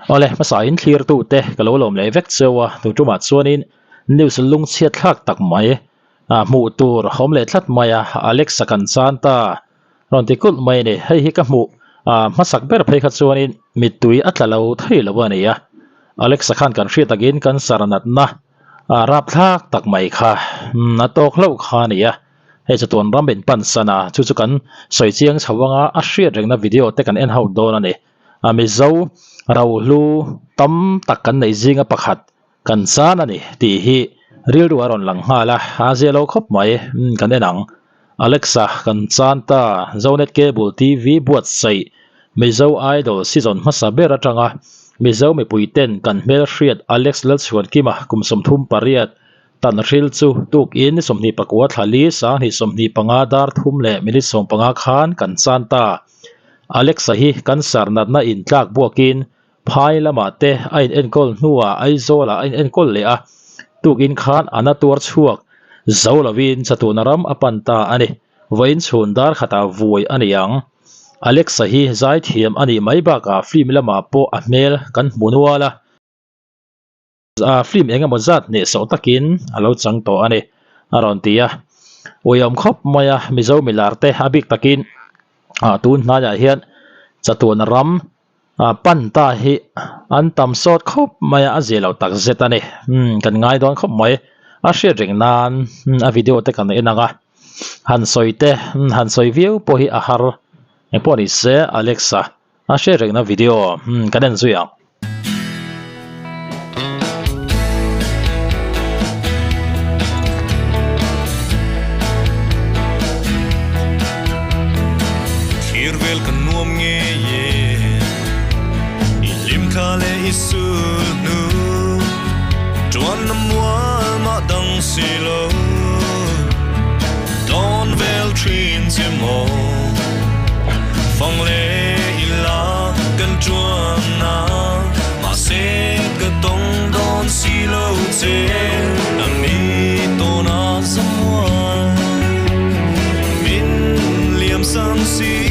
ole masain clear tu te kalolom le vek chewa tu tuma chuanin news lung chiat thak tak mai mu tur hom le thlat maya Alexa kan chanta ron ti kul mai ne hei hi ka mu masak ber phei kha chuanin mitui atlalo thei lo wa ya Alexa khan kan hri takin kan saranat na rap thak tak mai kha na tok lo kha ni ya hei chatuan ram ben pan sana chu chu kan soi chiang chawanga a hriat rengna video te kan en hau don ani Mizo ROHLU tam tak kan nei zinga pakhat kan chan ani ti hi ril ruaron lang hala azelo khop mai kan enang Alexa kan chanta zonet cable TV buat sei Mizo idol season masa bera tanga Mizo me puiten kan mel hriat Alex lal chuan kima kumsom thum pariat tan ril chu tuk in somni pakwa thali sa ni somni panga dar thum le minit som panga khan kan chanta Alexa hi kan sarnat na in tlak buakin phai lama te ain enkol nuwa ai zola ain enkol le a tukin khan ana tur chuak zolawin chatunaram apanta ani vain chhundar khata vuai ani yang Alexa hi zai thiam ani mai ba ka film lama po a mel kan hmunuala film enga mozat ne so takin alo chang to ani aron tia oyam khop maya Mizo milarte habik takin tun na ya hian chatun ram pan ta hi an tam sot khop maya azelo tak zetani kan ngai don khop mai a hriat rengnan a video te kan enanga han soi view po hi a har e po ni se Alexa a hriat rengna video kan en zuyang Isunu Tuan namual ma dang silo Don vel trin mo Phong le ila kan chuan na Ma se ka tong don silo te Nang ni to na samual Min liam sang si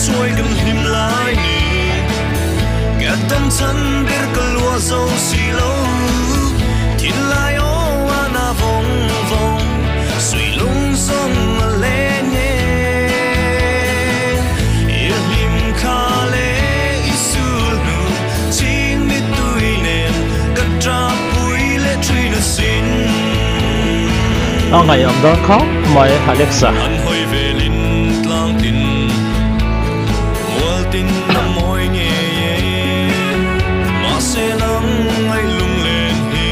Chuối gần him lại nì Gạt tâm chân biết cơ lúa dâu xì lâu Thiên lai ô na vong vong Suy lung sông lên nhé Yêu him khá lê isu nụ Chính biết tui nền Gạt ra bùi lê truy nụ xin ngày ông đó khóc mời Alexa Anh hồi về linh lang tin tin năm môi nghe mà sẽ lắm ai lung lên hi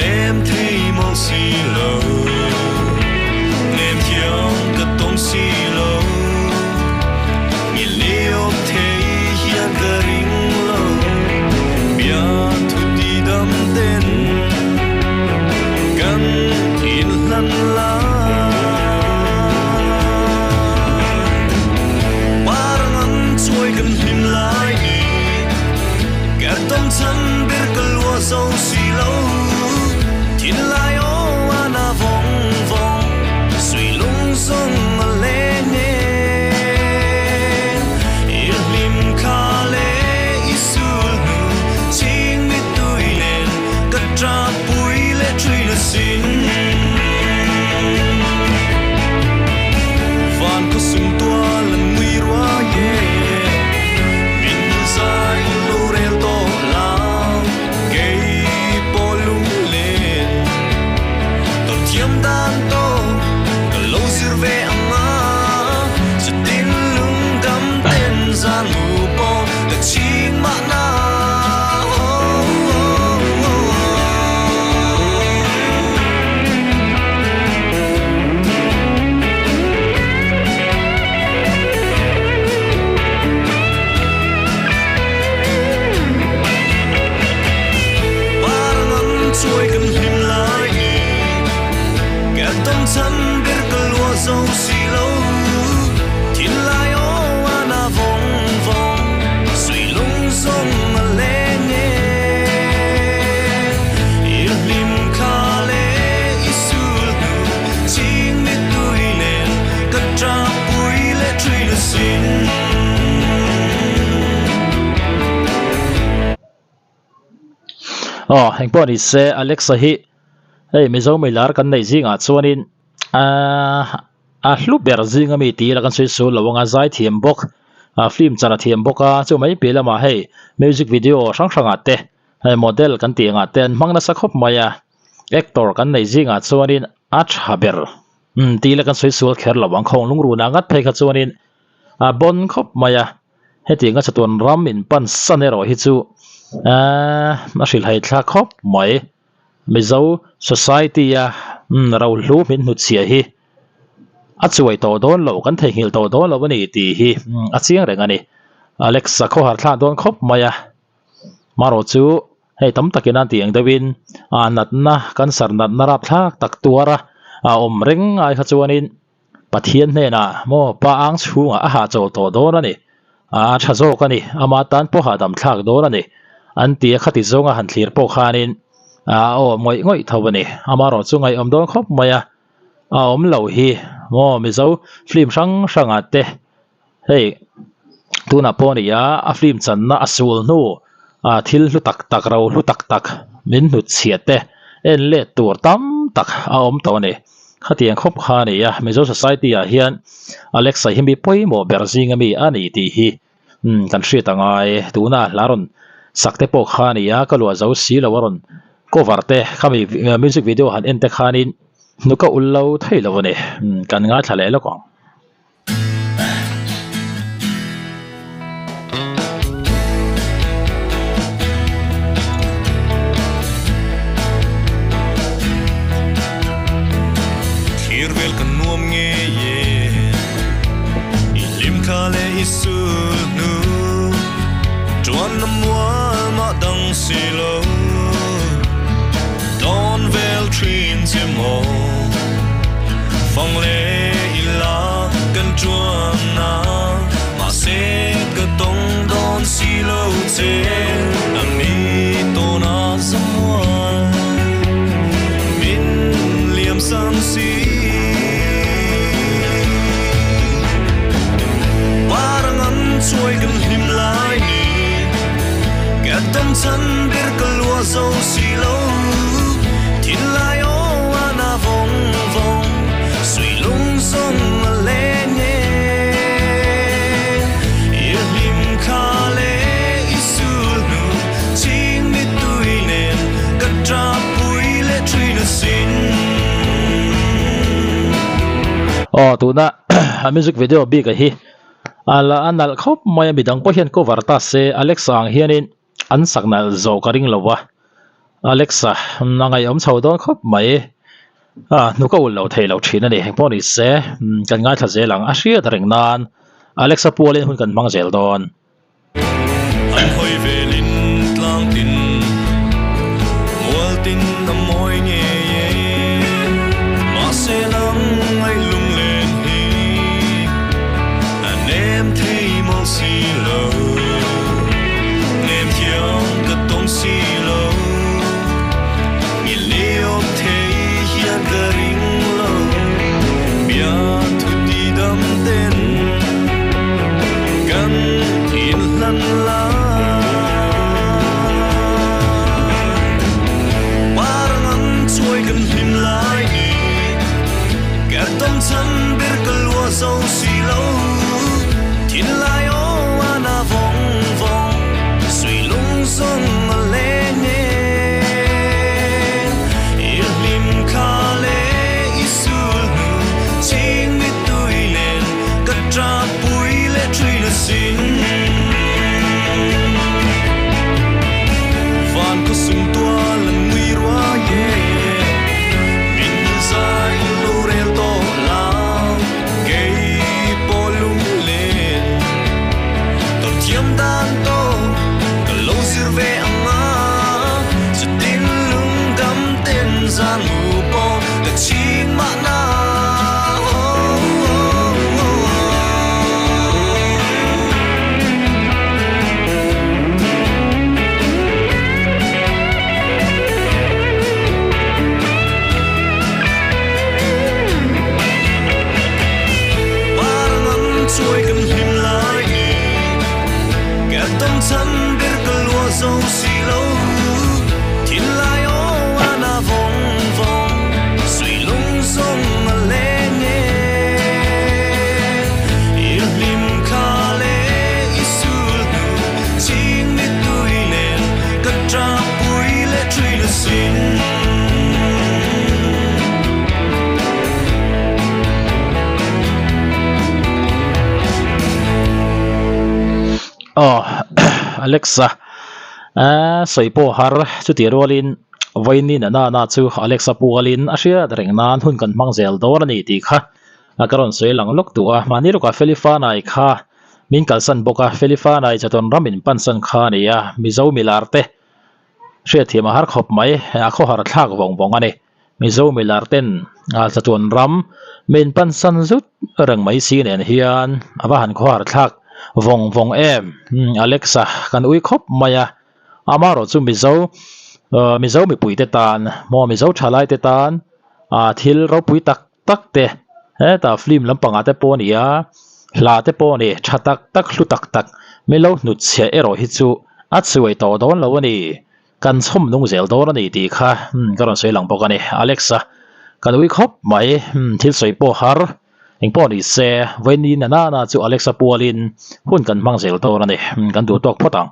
em thấy mong xì lâu em thiếu cái tông xì lâu nhìn liêu thấy hiện cái ring lâu bia thu đi đâm tên gần in lăn lá xin Heng po ni se Alexa hi Mizo mai lar kan nei zinga chuanin hlu ber zinga mi ti la kan soi su lawanga zai thiam bok film chana thiam boka chu mai pe lama hei music video sang sanga te model kan ti nga ten mangna sakhop maya actor kan nei zinga chuanin ber ti la kan soi su kher lawang khong lungru na ngat phei kha chuanin bon khop maya heti nga chatun ram in pan sanero hi chu shil hai thla khop mai Mizo society ROHLU min nu chia hi chuai to don lo kan thei hil to don lo ni ti hi chiang reng ani Alexa kho har thla don khop maya maro chu hei tam takin an tiang dewin nat na kan sar nat na rap thak tak tuara om reng ai kha chuanin pathian hne na mo pa ang chhunga a ha chaw to don ani tha zo kani ama tan po ha dam thak don ani an ti khati zonga han thlir po khanin moi ngoi thawani amaro chu ngai om don khop maya om lo hi mo Mizo film sang ate hei tuna poni ya film chan na asul nu thil lu tak ro lu tak min nu chiate en le tur tam tak om to ni khatiang khop kha ni ya Mizo society ya hian Alexa himi poimo berzinga mi ani ti hi kan hri tangai tuna laron sakte po kha ni ya kalwa zo si lawaron cover te khami music video han ente khanin nuka ullo thailo ne kan nga thale lo kong kirvel kan nuam nge ye ilim khale isunu chuan namwa ma dang silo don vel trin chimo phong le ila kan chuan na ma se ka tong don silo che ami to na zamwa min liam sang si parang an chuai kan him lai ni Gadam chan bir kalwa zo silo Tin lai o ana vong vong Sui lung song a le nye Ir lim ka le isul nu Ching mi tui nen Gat tra pui le tri na sin tuna music video bi ka hi ala anal khop maya bidang po hian cover ta se Alexa ang hianin an saknal zo karing lowa Alexa nangai om chho don khop mai nuka ul lo thei lo thina ni heng poni se kan ngai tha zelang a HRIATRENGNA Alexa pualin hun kan mang zel don An hoi velin tlang tin Mual tin na moi nge ye Ma se lang ai lung len hi An em thei mol si lo Em thiang ka tong si lo Ngi leom thei hian ka ring lo Bia thu di dam ten Kan in lan la Parang an chuai kan him lai ni Ka tom chan bir kalwa zo si lo Tin lai o ana vong vong Sui lung song a le nye Ir lim ka le isul nu Ching mi tui nen Ka tra pui le tri na sin Van ko sum tua lan ngui rua ye Min zai lo rel to la Gei po lung len Ton thiam dan to Ka lo sir ve anga Sa tin lung gam ten zan mu po Ka ching ma na Parang an chuai kan him ฉันเบิกลัวโซซีโลทิลายโออานาฟงฟงสวยลงทรงมาเลงเออิลิมคาเลอิสุลจิงมิตุยเลนกัตราปุยเลทรีลสินอเล็กซ่าสวยpo har chu ti rolin voinin na chu Alexa pualin a hria rengnan hun kan mangzel dor ani ti kha akaron soi lang lok tu a mani ro ka felifana ai kha min kalsan boka felifana ai chaton ramin pansan kha ni ya mizo milarte hria thima har khop mai a kho har thak wong wong ani mizo milarten a chaton ram min pansan zut rang mai si nen hian awa han kho har thak vong vong em Alexa kan ui khop maya amaro chu mizo mi pui te tan mo mizo thalai te tan thil ro pui tak te ta film lampanga te po ni a hla te po ni thatak tak hlu tak mi lo nut che ero hi chu a chuai to don lo ani kan chom nung zel dor ani ti kha karon sei lang bok ani Alexa kan ui khop mai thil soi po har engpo ni se venin na chu Alexa pualin hun kan mangzel dor ani kan du tok photang